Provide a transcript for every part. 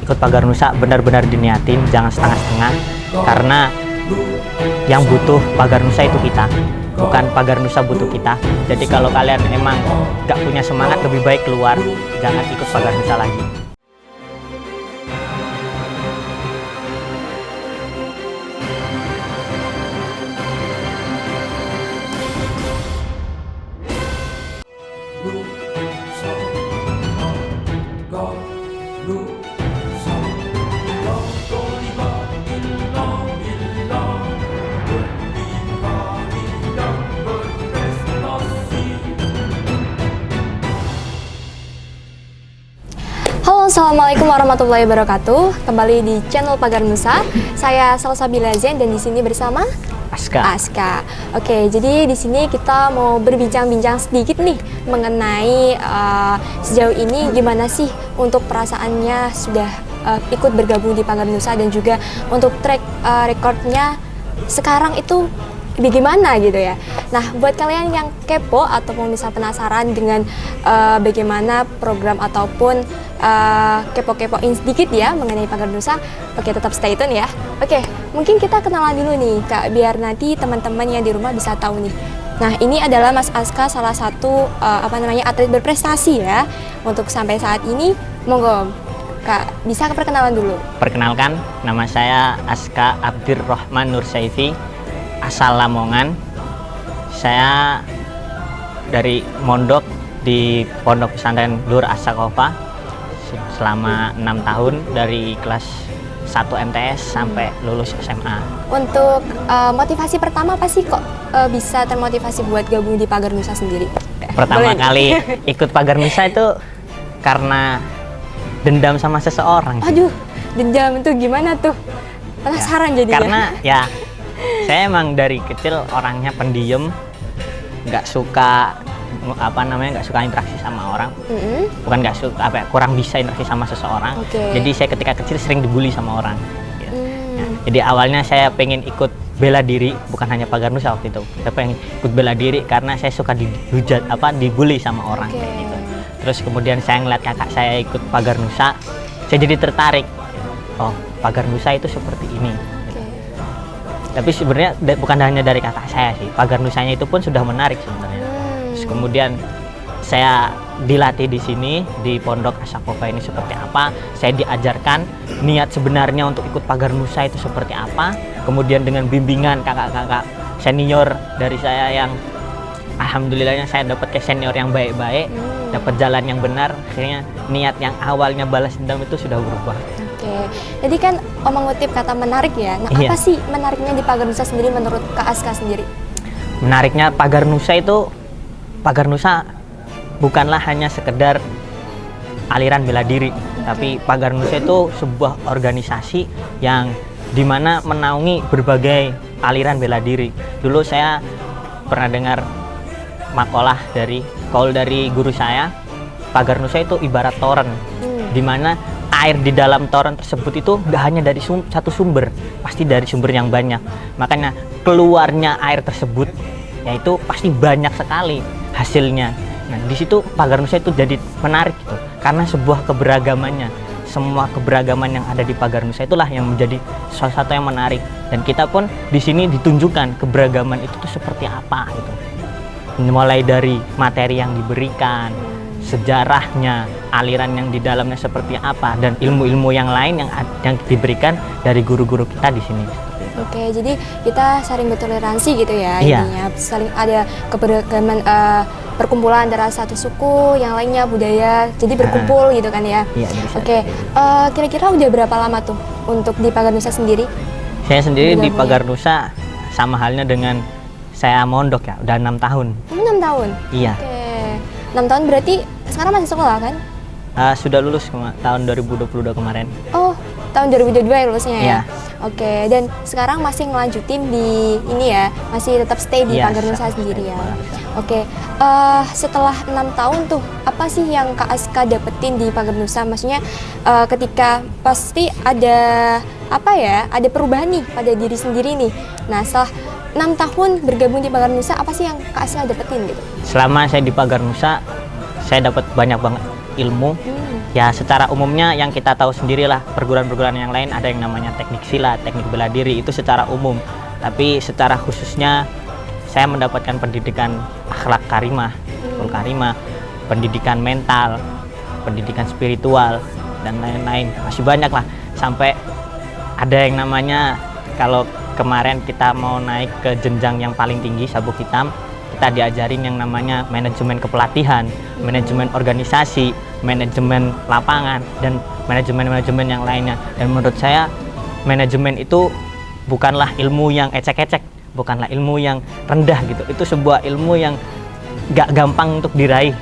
ikut Pagar Nusa benar-benar diniatin, jangan setengah-setengah, karena yang butuh Pagar Nusa itu kita, bukan Pagar Nusa butuh kita. Jadi kalau kalian emang gak punya semangat, lebih baik keluar, jangan ikut Pagar Nusa lagi. Halo, assalamualaikum warahmatullahi wabarakatuh. Kembali di channel Pagar Nusa. Saya Salsabila Zen dan di sini bersama Aska. Oke, jadi di sini kita mau berbincang-bincang sedikit nih mengenai sejauh ini gimana sih untuk perasaannya sudah ikut bergabung di Pagar Nusa, dan juga untuk track recordnya sekarang itu bagaimana gitu ya. Nah, buat kalian yang kepo ataupun misal penasaran dengan bagaimana program ataupun kepo-kepoin sedikit ya mengenai Pagar Nusa, oke, tetap stay tune ya. Oke, mungkin kita kenalan dulu nih Kak, biar nanti teman-teman yang di rumah bisa tahu nih. Nah, ini adalah Mas Aska, salah satu atlet berprestasi ya untuk sampai saat ini. Monggo Kak, bisa perkenalan dulu. Perkenalkan, nama saya Aska Abdirrahman Nursaifi, asal Lamongan. Saya dari mondok di Pondok Pesantren Nur As-Sakofa selama 6 tahun dari kelas 1 MTS sampai lulus SMA. Untuk motivasi pertama apa sih kok bisa termotivasi buat gabung di Pagar Nusa sendiri? Pertama kali ikut Pagar Nusa itu karena dendam sama seseorang. Aduh, dendam itu gimana tuh? Penasaran ya, jadinya. Karena ya saya emang dari kecil orangnya pendiam, nggak suka nggak suka interaksi sama orang. Bukan nggak suka, kurang bisa interaksi sama seseorang. Jadi saya ketika kecil sering dibully sama orang gitu. Ya, jadi awalnya saya pengen ikut bela diri, bukan hanya Pagar Nusa waktu itu. Saya pengen ikut bela diri karena saya suka dihujat dibully sama orang kayak gitu. Terus kemudian saya ngeliat kakak saya ikut Pagar Nusa, saya jadi tertarik. Oh, Pagar Nusa itu seperti ini. Tapi sebenarnya bukan hanya dari kakak saya sih, Pagar Nusanya itu pun sudah menarik sebenarnya. Terus kemudian saya dilatih di sini di Pondok As-Sakofa ini seperti apa. Saya diajarkan niat sebenarnya untuk ikut Pagar Nusa itu seperti apa. Kemudian dengan bimbingan kakak-kakak senior dari saya yang alhamdulillahnya saya dapat ke senior yang baik-baik, dapat jalan yang benar. Akhirnya niat yang awalnya balas dendam itu sudah berubah. Jadi kan mengutip kata menarik ya. Nah, apa sih menariknya di Pagar Nusa sendiri menurut Kak Aska sendiri? Menariknya Pagar Nusa itu, Pagar Nusa bukanlah hanya sekedar aliran bela diri, tapi Pagar Nusa itu sebuah organisasi yang dimana menaungi berbagai aliran bela diri. Dulu saya pernah dengar makalah dari guru saya, Pagar Nusa itu ibarat toren, dimana air di dalam toren tersebut itu nggak hanya dari satu sumber, pasti dari sumber yang banyak. Makanya keluarnya air tersebut yaitu pasti banyak sekali hasilnya. Nah, di situ Pagar Nusa itu jadi menarik gitu, karena sebuah keberagamannya, semua keberagaman yang ada di Pagar Nusa itulah yang menjadi salah satu yang menarik. Dan kita pun di sini ditunjukkan keberagaman itu tuh seperti apa gitu. Mulai dari materi yang diberikan, sejarahnya, aliran yang di dalamnya seperti apa, dan ilmu-ilmu yang lain yang diberikan dari guru-guru kita di sini. Oke, jadi kita saling bertoleransi gitu ya, intinya saling ada keberagaman perkumpulan antara satu suku, yang lainnya budaya, jadi berkumpul gitu kan ya. Oke, kira-kira udah berapa lama tuh untuk di Pagar Nusa sendiri? Saya sendiri di Pagar Nusa sama halnya dengan saya mondok ya, udah 6 tahun. 6 tahun? Iya. Oke, 6 tahun berarti sekarang masih sekolah kan? Sudah lulus tahun 2022 kemarin. Oh, tahun 2022 ya lulusnya ya? Iya. Oke, dan sekarang masih ngelanjutin di ini ya, masih tetap stay di Pagar Nusa sendiri ya? Oke, setelah 6 tahun tuh, apa sih yang Kak Aska dapetin di Pagar Nusa? Maksudnya ketika pasti ada ada perubahan nih pada diri sendiri nih. Nah, setelah 6 tahun bergabung di Pagar Nusa, apa sih yang Kak Aska dapetin gitu? Selama saya di Pagar Nusa, saya dapat banyak banget ilmu. Ya secara umumnya yang kita tahu sendirilah, perguruan-perguruan yang lain ada yang namanya teknik silat, teknik bela diri, itu secara umum. Tapi secara khususnya saya mendapatkan pendidikan akhlak karimah, karimah, pendidikan mental, pendidikan spiritual, dan lain-lain. Masih banyak lah, sampai ada yang namanya, kalau kemarin kita mau naik ke jenjang yang paling tinggi sabuk hitam, kita diajarin yang namanya manajemen kepelatihan, manajemen organisasi, manajemen lapangan, dan manajemen-manajemen yang lainnya. Dan menurut saya manajemen itu bukanlah ilmu yang ecek-ecek, bukanlah ilmu yang rendah gitu. Itu sebuah ilmu yang gak gampang untuk diraih.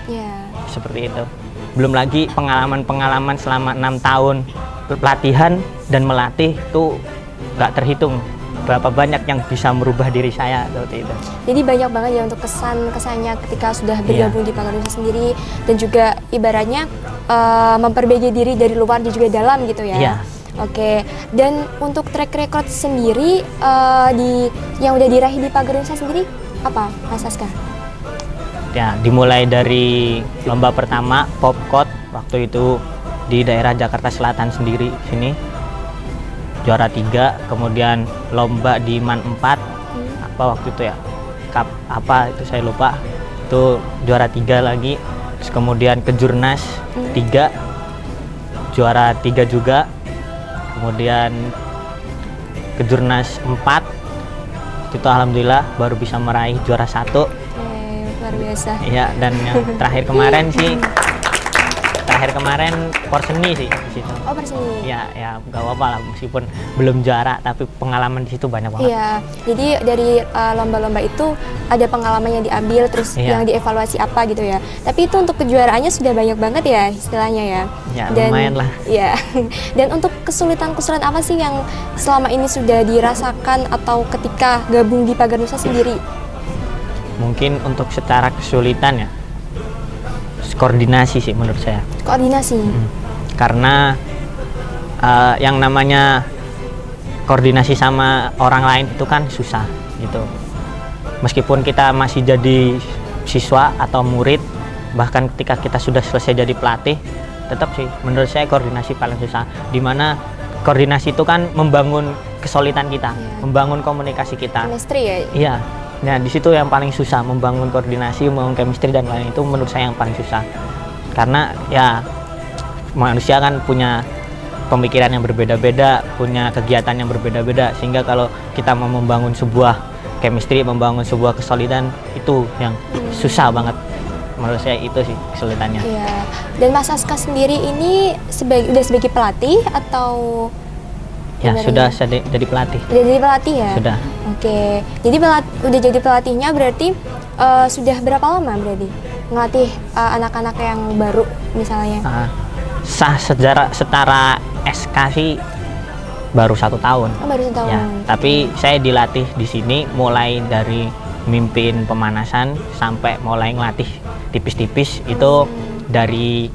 Seperti itu. Belum lagi pengalaman-pengalaman selama 6 tahun pelatihan dan melatih itu gak terhitung berapa banyak yang bisa merubah diri saya seperti itu. Jadi banyak banget ya untuk kesannya ketika sudah bergabung di Pagarnusa sendiri, dan juga ibaratnya memperbaiki diri dari luar dan juga dalam gitu ya. Oke, dan untuk track record sendiri yang udah diraih di Pagarnusa sendiri apa, Mas Aska? Ya, dimulai dari lomba pertama Popcot waktu itu di daerah Jakarta Selatan sendiri sini, juara 3, kemudian lomba di MAN 4 apa waktu itu ya, cup apa itu saya lupa, itu juara 3 lagi. Terus kemudian ke Jurnas 3, juara 3 juga, kemudian ke Jurnas 4 itu alhamdulillah baru bisa meraih juara 1. Luar biasa. Iya, dan yang terakhir kemarin sih, Porseni sih di situ. Oh, Porseni. Ya nggak apa-apa lah, meskipun belum juara, tapi pengalaman di situ banyak banget. Iya, jadi dari lomba-lomba itu ada pengalaman yang diambil, terus yang dievaluasi apa gitu ya. Tapi itu untuk kejuaraannya sudah banyak banget ya istilahnya ya. Ya, lumayan lah. Iya. Dan untuk kesulitan-kesulitan apa sih yang selama ini sudah dirasakan atau ketika gabung di Pagarnusa sendiri? Mungkin untuk secara kesulitan ya, koordinasi sih menurut saya. Koordinasi. Karena yang namanya koordinasi sama orang lain itu kan susah gitu. Meskipun kita masih jadi siswa atau murid, bahkan ketika kita sudah selesai jadi pelatih, tetap sih menurut saya koordinasi paling susah. Dimana koordinasi itu kan membangun kesulitan kita, membangun komunikasi kita. Chemistry ya? Iya. Nah, di situ yang paling susah, membangun koordinasi, membangun chemistry dan lain itu menurut saya yang paling susah. Karena ya manusia kan punya pemikiran yang berbeda-beda, punya kegiatan yang berbeda-beda, sehingga kalau kita mau membangun sebuah chemistry, membangun sebuah kesulitan, itu yang susah banget. Menurut saya itu sih kesulitannya. Iya. Dan Mas Aska sendiri ini udah sebagai pelatih atau? Ya, sudah jadi pelatih. Udah jadi pelatih ya? Sudah. Oke. Jadi udah jadi pelatihnya berarti sudah berapa lama berarti ngelatih anak-anak yang baru misalnya? Setara SK sih baru 1 tahun. Oh, baru 1 tahun. Ya, tapi saya dilatih di sini mulai dari mimpin pemanasan sampai mulai ngelatih tipis-tipis itu dari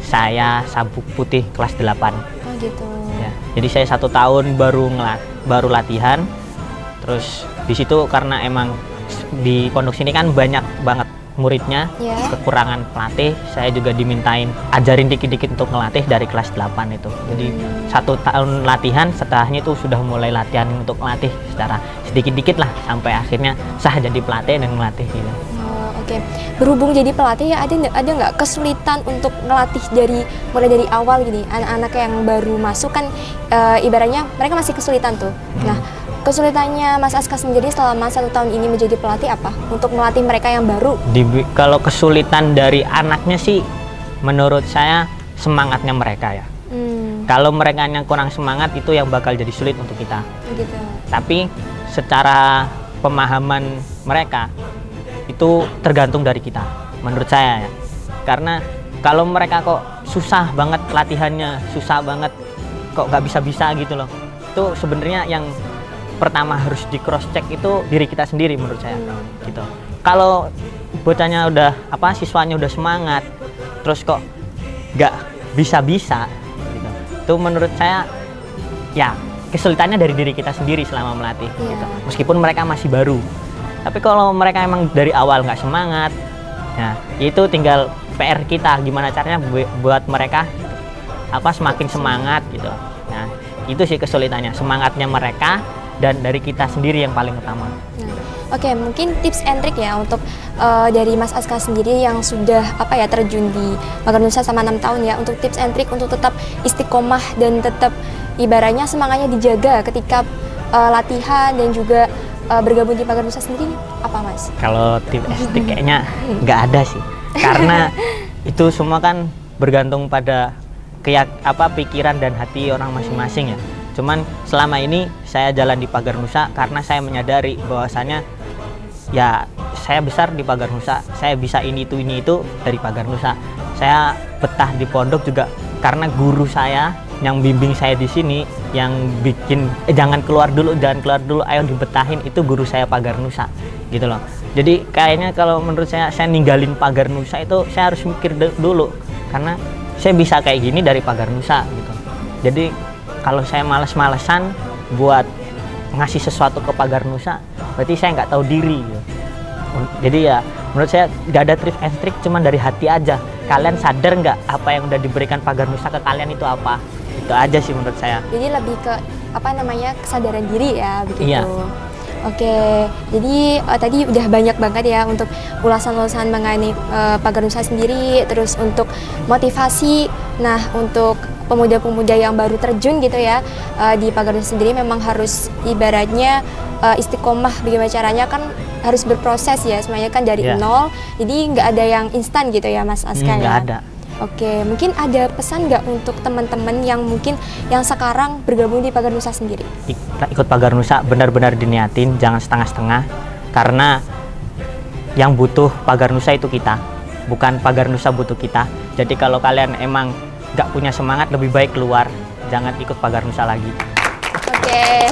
saya sabuk putih kelas 8. Oh gitu. Ya, jadi saya 1 tahun baru latihan. Terus di situ karena emang di pondok sini kan banyak banget muridnya, kekurangan pelatih, saya juga dimintain ajarin dikit-dikit untuk ngelatih dari kelas 8 itu. Jadi 1 tahun latihan, setelahnya itu sudah mulai latihan untuk ngelatih secara sedikit-dikit lah, sampai akhirnya sah jadi pelatih dan ngelatih gitu. Oke. Berhubung jadi pelatih ya, ada nggak kesulitan untuk ngelatih mulai dari awal gini, anak-anak yang baru masuk kan ibaratnya mereka masih kesulitan tuh. Nah, kesulitannya Mas Aska sendiri selama 1 tahun ini menjadi pelatih apa untuk melatih mereka yang baru? Kalau kesulitan dari anaknya sih menurut saya semangatnya mereka ya. Kalau mereka yang kurang semangat itu yang bakal jadi sulit untuk kita. Gitu. Tapi secara pemahaman mereka itu tergantung dari kita, menurut saya ya. Karena kalau mereka kok susah banget latihannya, susah banget kok gak bisa-bisa gitu loh, itu sebenarnya yang pertama harus di cross check itu diri kita sendiri menurut saya gitu. Kalau bocahnya siswanya udah semangat terus kok gak bisa-bisa gitu, itu menurut saya ya kesulitannya dari diri kita sendiri selama melatih gitu. Meskipun mereka masih baru, tapi kalau mereka emang dari awal nggak semangat, ya itu tinggal PR kita gimana caranya buat mereka semakin semangat gitu. Nah, itu sih kesulitannya, semangatnya mereka dan dari kita sendiri yang paling utama. Oke, mungkin tips and trick ya untuk dari Mas Aska sendiri yang sudah terjun di Pagar Nusa selama 6 tahun ya, untuk tips and trick untuk tetap istiqomah dan tetap ibaratnya semangatnya dijaga ketika latihan dan juga bergabung di Pagar Nusa sendiri, apa Mas? Kalau tips and trick kayaknya nggak ada sih, karena itu semua kan bergantung pada pikiran dan hati orang masing-masing ya. Cuman selama ini saya jalan di Pagar Nusa karena saya menyadari bahwasannya ya saya besar di Pagar Nusa, saya bisa ini itu dari Pagar Nusa. Saya betah di pondok juga karena guru saya yang bimbing saya di sini, yang bikin jangan keluar dulu, ayo dibetahin, itu guru saya Pagar Nusa gitu loh. Jadi kayaknya kalau menurut saya ninggalin Pagar Nusa itu saya harus mikir dulu, karena saya bisa kayak gini dari Pagar Nusa gitu. Jadi kalau saya males-malesan buat ngasih sesuatu ke Pagar Nusa, berarti saya nggak tahu diri gitu. Jadi ya menurut saya nggak ada tips and trick, cuman dari hati aja. Kalian sadar nggak apa yang udah diberikan Pagar Nusa ke kalian itu apa? Itu aja sih menurut saya. Jadi lebih ke kesadaran diri ya begitu. Iya. Oke, jadi tadi udah banyak banget ya untuk ulasan-ulasan mengenai Pagar Nusa sendiri, terus untuk motivasi. Nah, untuk pemuda-pemuda yang baru terjun gitu ya di Pagar Nusa sendiri memang harus ibaratnya istiqomah, bagaimana caranya kan harus berproses ya, semuanya kan dari nol, jadi nggak ada yang instan gitu ya Mas Aska ya? Nggak ada. Oke, mungkin ada pesan nggak untuk teman-teman yang mungkin yang sekarang bergabung di Pagar Nusa sendiri? Ikut Pagar Nusa benar-benar diniatin, jangan setengah-setengah, karena yang butuh Pagar Nusa itu kita, bukan Pagar Nusa butuh kita. Jadi kalau kalian emang nggak punya semangat, lebih baik keluar, jangan ikut Pagar Nusa lagi. Oke,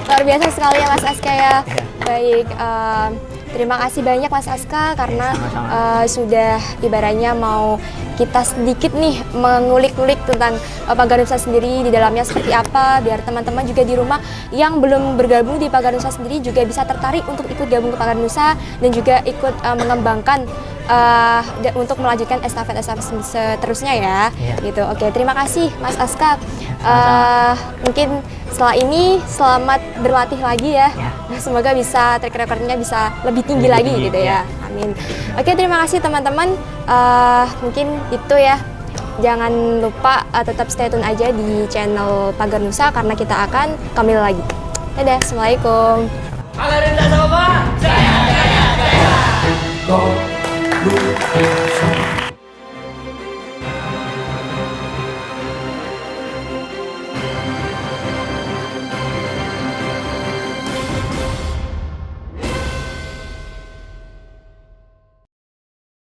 luar biasa sekali ya Mas Aska ya. Baik, terima kasih banyak Mas Aska karena sudah ibaratnya mau kita sedikit nih mengulik-ulik tentang Pagar Nusa sendiri, di dalamnya seperti apa, biar teman-teman juga di rumah yang belum bergabung di Pagar Nusa sendiri juga bisa tertarik untuk ikut gabung ke Pagar Nusa dan juga ikut mengembangkan untuk melanjutkan estafet seterusnya ya. Gitu. Oke, terima kasih Mas Aska. Mungkin setelah ini selamat berlatih lagi ya. Semoga bisa track recordnya bisa lebih tinggi lagi gitu ya. Amin. Oke, terima kasih teman-teman. Mungkin itu ya. Jangan lupa tetap stay tune aja di channel Pagar Nusa karena kita akan kembali lagi. Dadah, assalamualaikum. Go.